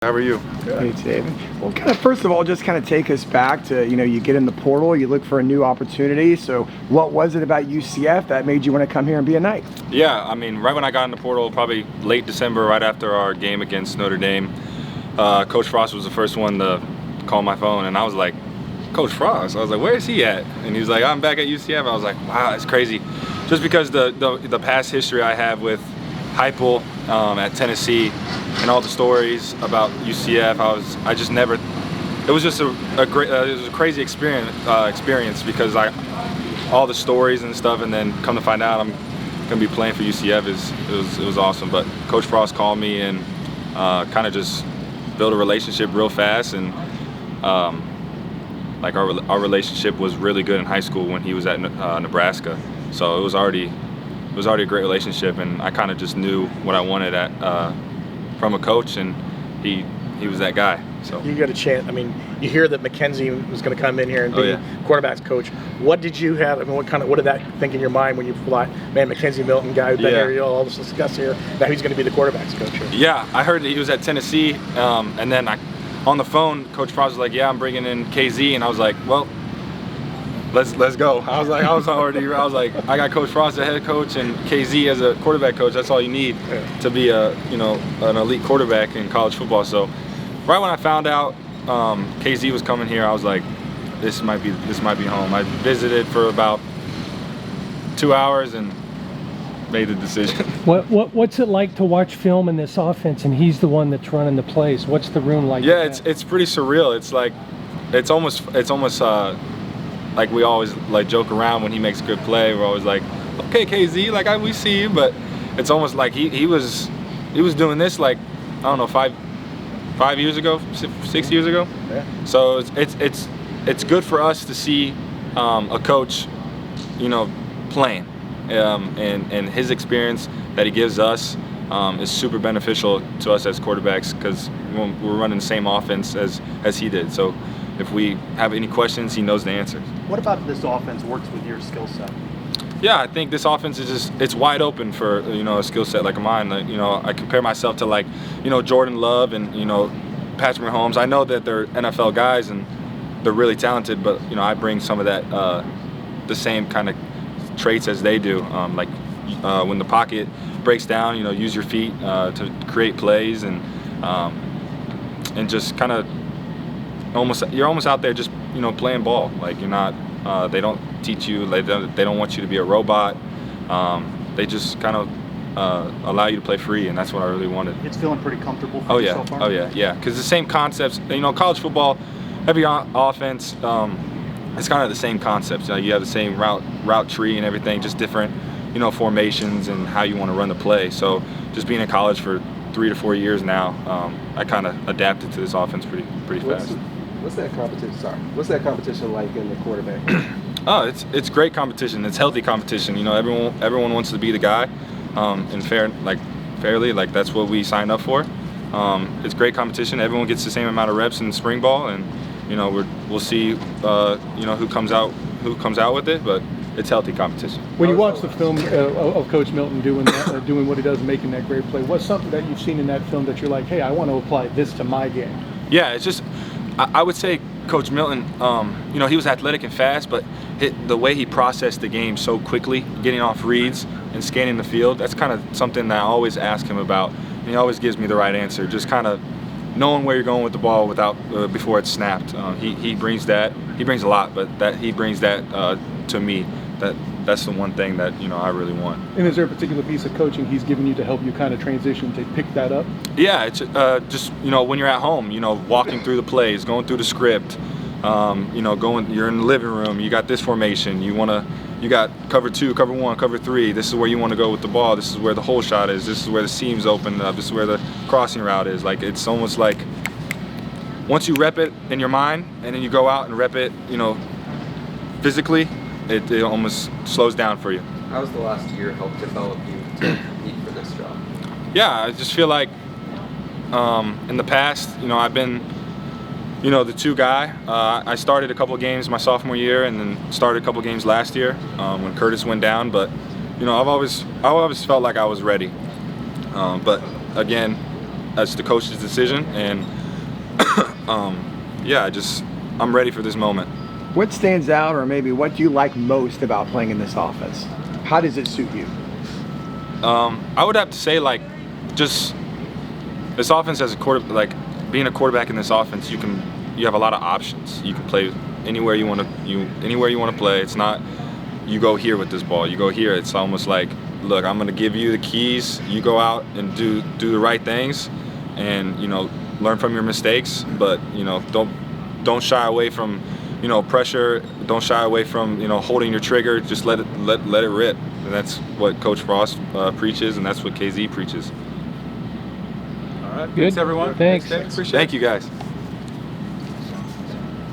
How are you? Hey, Tayven. Well, kind of first of all, just kind of take us back to, you get in the portal, you look for a new opportunity. So what was it about UCF that made you want to come here and be a Knight? Yeah, I mean, right when I got in the portal, probably late December, right after our game against Notre Dame, Coach Frost was the first one to call my phone, and I was like, Coach Frost? I was like, where is he at? And he was like, I'm back at UCF. I was like, wow, that's crazy. Just because the past history I have with Heupel at Tennessee and all the stories about UCF, I just never. It was just a great, it was a crazy experience because all the stories and stuff, and then come to find out I'm gonna be playing for UCF it was awesome. But Coach Frost called me and kind of just built a relationship real fast, and like our relationship was really good in high school when he was at Nebraska. So it was already a great relationship, and I kind of just knew what I wanted from a coach, and he was that guy. So you got a chance. I mean, you hear that McKenzie was going to come in here and be quarterback's coach. What did you have? I mean, what did that think in your mind when you thought, man, McKenzie Milton, guy who's been here, all this discuss here, now he's going to be the quarterback's coach here? Yeah, I heard that he was at Tennessee, and then on the phone, Coach Frost was like, "Yeah, I'm bringing in KZ," and I was like, "Well, let's go." I was like, I got Coach Frost as head coach and KZ as a quarterback coach. That's all you need to be an elite quarterback in college football. So right when I found out KZ was coming here, I was like, this might be home. I visited for about 2 hours and made the decision. What's it like to watch film in this offense and he's the one that's running the plays? What's the room like? Yeah, it's pretty surreal. It's like it's almost like we always like joke around when he makes a good play. We're always like, okay, KZ, like we see you, but it's almost like he was doing this like, I don't know, 5 years ago, 6 years ago. Yeah. So it's good for us to see a coach, playing, and his experience that he gives us is super beneficial to us as quarterbacks because we're running the same offense as he did. So if we have any questions, he knows the answers. What about this offense works with your skill set? Yeah, I think this offense is it's wide open for a skill set like mine. I compare myself to Jordan Love and Patrick Mahomes. I know that they're NFL guys and they're really talented, but I bring some of that the same kind of traits as they do. When the pocket breaks down, use your feet to create plays and just kind of you're almost out there just playing ball. Like you're not. They don't teach you. They don't want you to be a robot. They just kind of allow you to play free, and that's what I really wanted. It's feeling pretty comfortable for you so far? Oh yeah. Because the same concepts. College football, every offense, it's kind of the same concepts. You have the same route tree and everything, just different, formations and how you want to run the play. So just being in college for 3 to 4 years now, I kind of adapted to this offense pretty fast. What's that competition? What's that competition like in the quarterback? Oh, it's great competition. It's healthy competition. Everyone wants to be the guy, and fairly. Like that's what we signed up for. It's great competition. Everyone gets the same amount of reps in spring ball, and we'll see who comes out with it. But it's healthy competition. When you watch the film of Coach Milton doing that, doing what he does, making that great play, what's something that you've seen in that film that you're like, hey, I want to apply this to my game? Yeah, it's just. I would say Coach Milton, he was athletic and fast, but the way he processed the game so quickly, getting off reads and scanning the field, that's kind of something that I always ask him about. And he always gives me the right answer, just kind of knowing where you're going with the ball before it's snapped. He brings that. He brings a lot, but he brings that to me. That's the one thing that I really want. And is there a particular piece of coaching he's given you to help you kind of transition to pick that up? Yeah, it's just when you're at home, walking through the plays, going through the script, you're in the living room, you got this formation, you got cover 2, cover 1, cover 3. This is where you want to go with the ball. This is where the hole shot is. This is where the seams open up. This is where the crossing route is. Like it's almost like once you rep it in your mind and then you go out and rep it, physically. It almost slows down for you. How has the last year helped develop you to compete for this job? Yeah, I just feel like in the past, I've been, the 2 guy. I started a couple of games my sophomore year, and then started a couple of games last year when Curtis went down. But I've always felt like I was ready. But again, that's the coach's decision, and yeah, I'm ready for this moment. What stands out, or maybe what do you like most about playing in this offense? How does it suit you? I would have to say, like, just this offense as being a quarterback in this offense, you have a lot of options. You can play anywhere you want to play. It's not you go here with this ball, you go here. It's almost like, look, I'm going to give you the keys. You go out and do the right things, and learn from your mistakes. But don't shy away from pressure. Don't shy away from holding your trigger. Just let it rip. And that's what Coach Frost preaches, and that's what KZ preaches. All right. Good. Thanks, everyone. Thanks. Appreciate it. Thank you, guys.